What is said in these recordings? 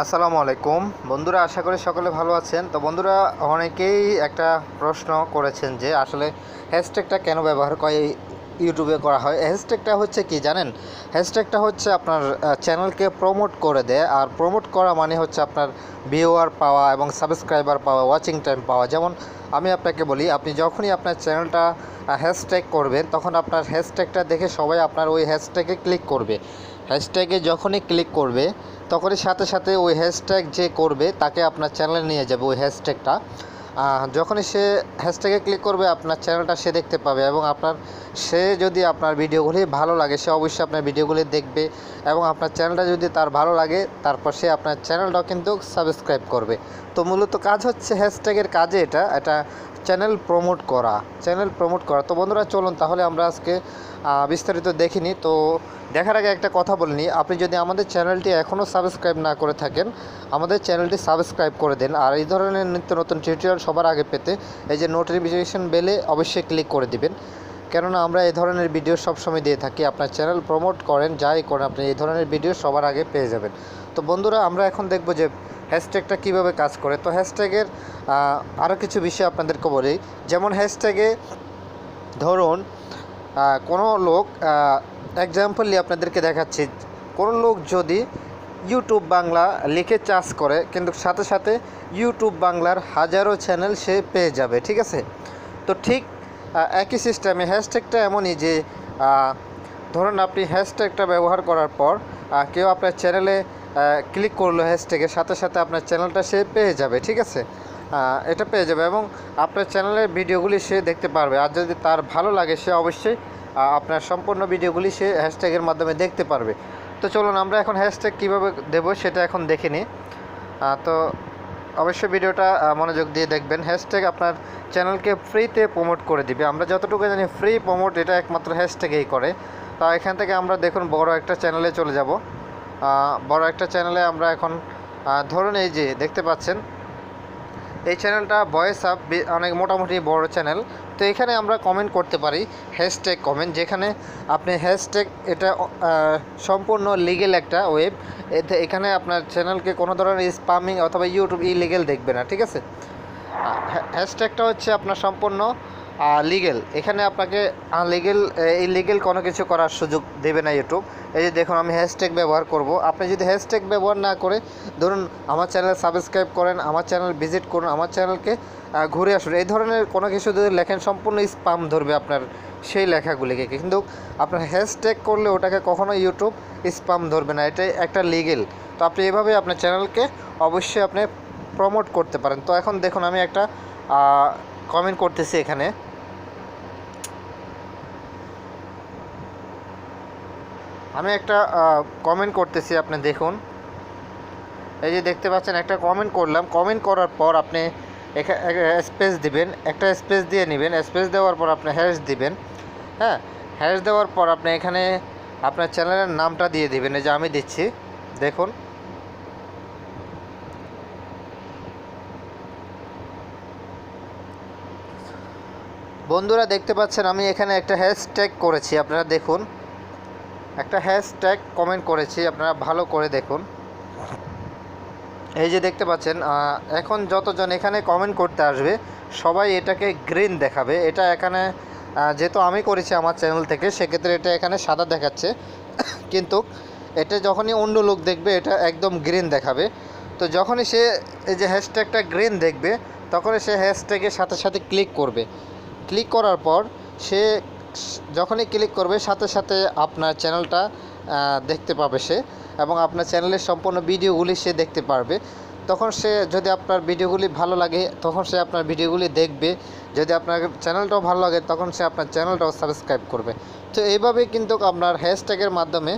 আসসালামু আলাইকুম বন্ধুরা, আশা করি সকলে ভালো আছেন। তো বন্ধুরা, অনেকেই একটা প্রশ্ন করেছেন যে আসলে হ্যাশট্যাগটা কেন ব্যবহার করে ইউটিউবে করা হয়। হ্যাশট্যাগটা হচ্ছে কি জানেন? হ্যাশট্যাগটা হচ্ছে আপনার চ্যানেলকে প্রমোট করে দেয়। আর প্রমোট করা মানে হচ্ছে আপনার ভিউয়ার পাওয়া এবং সাবস্ক্রাইবার পাওয়া, ওয়াচিং টাইম পাওয়া। যেমন আমি আপনাকে বলি, আপনি যখনই আপনার চ্যানেলটা হ্যাশট্যাগ করবেন, তখন আপনার হ্যাশট্যাগটা দেখে সবাই আপনার ওই হ্যাশট্যাগে ক্লিক করবে। হ্যাশট্যাগে যখনই ক্লিক করবে, তখনই সাথে সাথে ওই হ্যাশট্যাগ যে করবে তাকে আপনার চ্যানেলে নিয়ে যাবে ওই হ্যাশট্যাগটা। যখনই সে হ্যাশট্যাগে ক্লিক করবে, আপনার চ্যানেলটা সে দেখতে পাবে এবং সে যদি আপনার ভিডিওগুলি ভালো লাগে, সে অবশ্যই আপনার ভিডিওগুলি দেখবে এবং আপনার চ্যানেলটা যদি তার ভালো লাগে, তারপর সে আপনার চ্যানেলটাও কিন্তু সাবস্ক্রাইব করবে। তো মূলত কাজ হচ্ছে হ্যাশট্যাগের কাজে এটা চ্যানেল প্রমোট করা। তো বন্ধুরা, চলুন তাহলে আমরা আজকে বিস্তারিত দেখিনি। তো দেখার আগে একটা কথা বলে নিই, আপনি যদি আমাদের চ্যানেলটি এখনও সাবস্ক্রাইব না করে থাকেন, আমাদের চ্যানেলটি সাবস্ক্রাইব করে দেন। আর এই ধরনের নিত্য নতুন টিউটোরিয়াল সবার আগে পেতে এই যে নোটিফিকেশন বেলে অবশ্যই ক্লিক করে দিবেন, কেননা আমরা এই ধরনের ভিডিও সবসময় দিয়ে থাকি। আপনার চ্যানেল প্রমোট করেন, যাই করেন, আপনি এই ধরনের ভিডিও সবার আগে পেয়ে যাবেন। তো বন্ধুরা, আমরা এখন দেখব যে হ্যাশট্যাগটা কীভাবে কাজ করে। তো হ্যাশট্যাগের আরও কিছু বিষয় আপনাদেরকে বলি। যেমন হ্যাশট্যাগে ধরুন কোনো লোক, এক্সাম্পলি আপনাদেরকে দেখাচ্ছি, কোনো লোক যদি ইউটিউব বাংলা লিখে চার্জ করে, কিন্তু সাথে সাথে ইউটিউব বাংলার হাজারো চ্যানেল সে পেয়ে যাবে, ঠিক আছে? তো ঠিক একই সিস্টেমে হ্যাশট্যাগটা এমনই যে ধরুন আপনি হ্যাশট্যাগটা ব্যবহার করার পর কেউ আপনার চ্যানেলে ক্লিক করলো, হ্যাশট্যাগের সাথে সাথে আপনার চ্যানেলটা সে পেয়ে যাবে, ঠিক আছে? এটা পেয়ে যাবে এবং আপনার চ্যানেলের ভিডিওগুলি সে দেখতে পারবে। আর যদি তার ভালো লাগে, সে অবশ্যই আপনার সম্পূর্ণ ভিডিওগুলি সে হ্যাশট্যাগের মাধ্যমে দেখতে পারবে। তো চলুন আমরা এখন হ্যাশট্যাগ কীভাবে দেবো সেটা এখন দেখে নিই। তো অবশ্যই ভিডিওটা মনোযোগ দিয়ে দেখবেন। হ্যাশট্যাগ আপনার চ্যানেলকে ফ্রিতে প্রমোট করে দিবে। আমরা যতটুকু জানি ফ্রি প্রমোট এটা একমাত্র হ্যাশট্যাগেই করে। তো এখান থেকে আমরা দেখুন বড় একটা চ্যানেলে চলে যাব। বড় একটা চ্যানেলে আমরা এখন ধরুন এই যে দেখতে পাচ্ছেন, এই চ্যানেলটা ভয়েস আপ, অনেক মোটামুটি বড় চ্যানেল। তো এখানে আমরা কমেন্ট করতে পারি হ্যাশট্যাগ কমেন্ট, যেখানে আপনি হ্যাশট্যাগ এটা সম্পূর্ণ লিগেল একটা ওয়েব। এখানে আপনার চ্যানেলকে কোনো ধরনের স্পামিং অথবা ইউটিউব ইলিগেল দেখবে না, ঠিক আছে? হ্যাশট্যাগটা হচ্ছে আপনার সম্পূর্ণ লিগেল। এখানে আপনাকে ইলিগেল কোনো কিছু করার সুযোগ দেবে না ইউটিউব। এই যে দেখুন, আমি হ্যাশট্যাগ ব্যবহার করব। আপনি যদি হ্যাশট্যাগ ব্যবহার না করে ধরুন আমার চ্যানেল সাবস্ক্রাইব করেন, আমার চ্যানেল ভিজিট করুন, আমার চ্যানেলকে ঘুরে আসুন, এই ধরনের কোনো কিছু যদি লেখেন, সম্পূর্ণ স্পাম ধরবে আপনার সেই লেখাগুলিকে। কিন্তু আপনার হ্যাশট্যাগ করলে ওটাকে কখনো ইউটিউব স্পাম ধরবে না, এটাই একটা লিগেল। তো আপনি এভাবে আপনার চ্যানেলকে অবশ্যই আপনি প্রমোট করতে পারেন। তো এখন দেখুন, আমি একটা কমেন্ট করতেছি এখানে। আমি একটা কমেন্ট করতেছি, আপনি দেখুন, এই যে দেখতে পাচ্ছেন একটা কমেন্ট করলাম। কমেন্ট করার পর আপনি এখানে স্পেস দিবেন, একটা স্পেস দিয়ে নেবেন। স্পেস দেওয়ার পর আপনি হ্যাশ দিবেন। হ্যাঁ, হ্যাশ দেওয়ার পর আপনি এখানে আপনার চ্যানেলের নামটা দিয়ে দিবেন। এই যে আমি দিচ্ছি, দেখুন। বন্ধুরা দেখতে পাচ্ছেন আমি এখানে একটা হ্যাশট্যাগ করেছি, আপনারা দেখুন, একটা হ্যাশট্যাগ কমেন্ট করেছি, আপনারা ভালো করে দেখুন। এই যে দেখতে পাচ্ছেন, এখন যতজন এখানে কমেন্ট করতে আসবে সবাই এটাকে গ্রিন দেখাবে। এটা এখানে যেহেতু আমি করেছি আমার চ্যানেল থেকে, সেক্ষেত্রে এটা এখানে সাদা দেখাচ্ছে, কিন্তু এটা যখনই অন্য লোক দেখবে এটা একদম গ্রিন দেখাবে। তো যখনই সে এই যে হ্যাশট্যাগটা গ্রিন দেখবে, তখনই সে হ্যাশট্যাগের সাথে সাথে ক্লিক করবে। ক্লিক করার পর সে যখনই ক্লিক করবে, সাথে সাথে আপনার চ্যানেলটা দেখতে পাবে সে, এবং আপনার চ্যানেলের সম্পূর্ণ ভিডিওগুলি সে দেখতে পারবে। তখন সে, যদি আপনার ভিডিওগুলি ভালো লাগে, তখন সে আপনার ভিডিওগুলি দেখবে। যদি আপনার চ্যানেলটাও ভালো লাগে, তখন সে আপনার চ্যানেলটাও সাবস্ক্রাইব করবে। তো এইভাবে কিন্তু আপনার হ্যাশট্যাগের মাধ্যমে,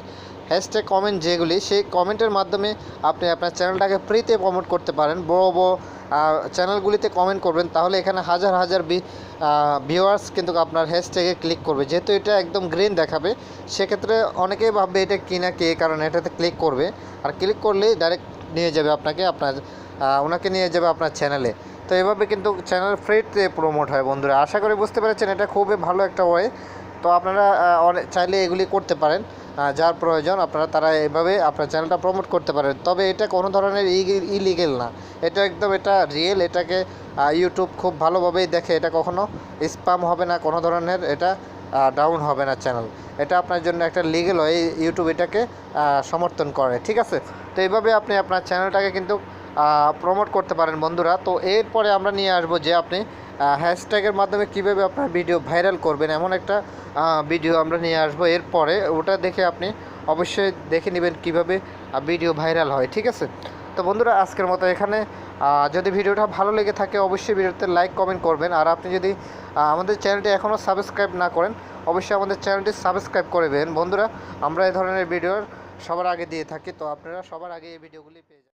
হ্যাশট্যাগ কমেন্ট যেগুলি, সেই কমেন্টের মাধ্যমে আপনি আপনার চ্যানেলটাকে ফ্রিতে প্রমোট করতে পারেন। বড় বড় চ্যানেলগুলিতে কমেন্ট করবেন, তাহলে এখানে হাজার হাজার ভিউয়ার্স কিন্তু আপনার হ্যাশট্যাগে ক্লিক করবে। যেহেতু এটা একদম গ্রিন দেখাবে, সেক্ষেত্রে অনেকেই ভাববে এটা কি না কে, কারণ এটাতে ক্লিক করবে। আর ক্লিক করলেই ডাইরেক্ট নিয়ে যাবে ওনাকে নিয়ে যাবে আপনার চ্যানেলে। তো এভাবে কিন্তু চ্যানেল ফ্রিতে প্রমোট হয়। বন্ধুরা, আশা করি বুঝতে পেরেছেন, এটা খুবই ভালো একটা ওয়ে। তো আপনারা চাইলে এগুলি করতে পারেন। যার প্রয়োজন আপনারা তারা এভাবে আপনার চ্যানেলটা প্রমোট করতে পারেন। তবে এটা কোনো ধরনের ইলিগেল না, এটা একদম এটা রিয়েল। এটাকে ইউটিউব খুব ভালোভাবেই দেখে, এটা কখনো স্প্যাম হবে না, কোনো ধরনের এটা ডাউন হবে না চ্যানেল। এটা আপনার জন্য একটা লিগেল হয়, ইউটিউব এটাকে সমর্থন করে, ঠিক আছে। তো এইভাবে আপনি আপনার চ্যানেলটাকে কিন্তু প্রমোট করতে পারেন বন্ধুরা। তো এরপরে আমরা নিয়ে আসবো যে আপনি হ্যাশট্যাগের মাধ্যমে কীভাবে আপনার ভিডিও ভাইরাল করবেন, এমন একটা ভিডিও আমরা নিয়ে আসবো। এরপরে ওটা দেখে আপনি অবশ্যই দেখে নেবেন কীভাবে ভিডিও ভাইরাল হয়, ঠিক আছে। তো বন্ধুরা আজকের মতো এখানে, যদি ভিডিওটা ভালো লেগে থাকে অবশ্যই ভিডিওতে লাইক কমেন্ট করবেন। আর আপনি যদি আমাদের চ্যানেলটি এখনও সাবস্ক্রাইব না করেন অবশ্যই আমাদের চ্যানেলটি সাবস্ক্রাইব করবেন বন্ধুরা। আমরা এই ধরনের ভিডিও সবার আগে দিয়ে থাকি, তো আপনারা সবার আগে এই ভিডিওগুলি পেয়ে যাবেন।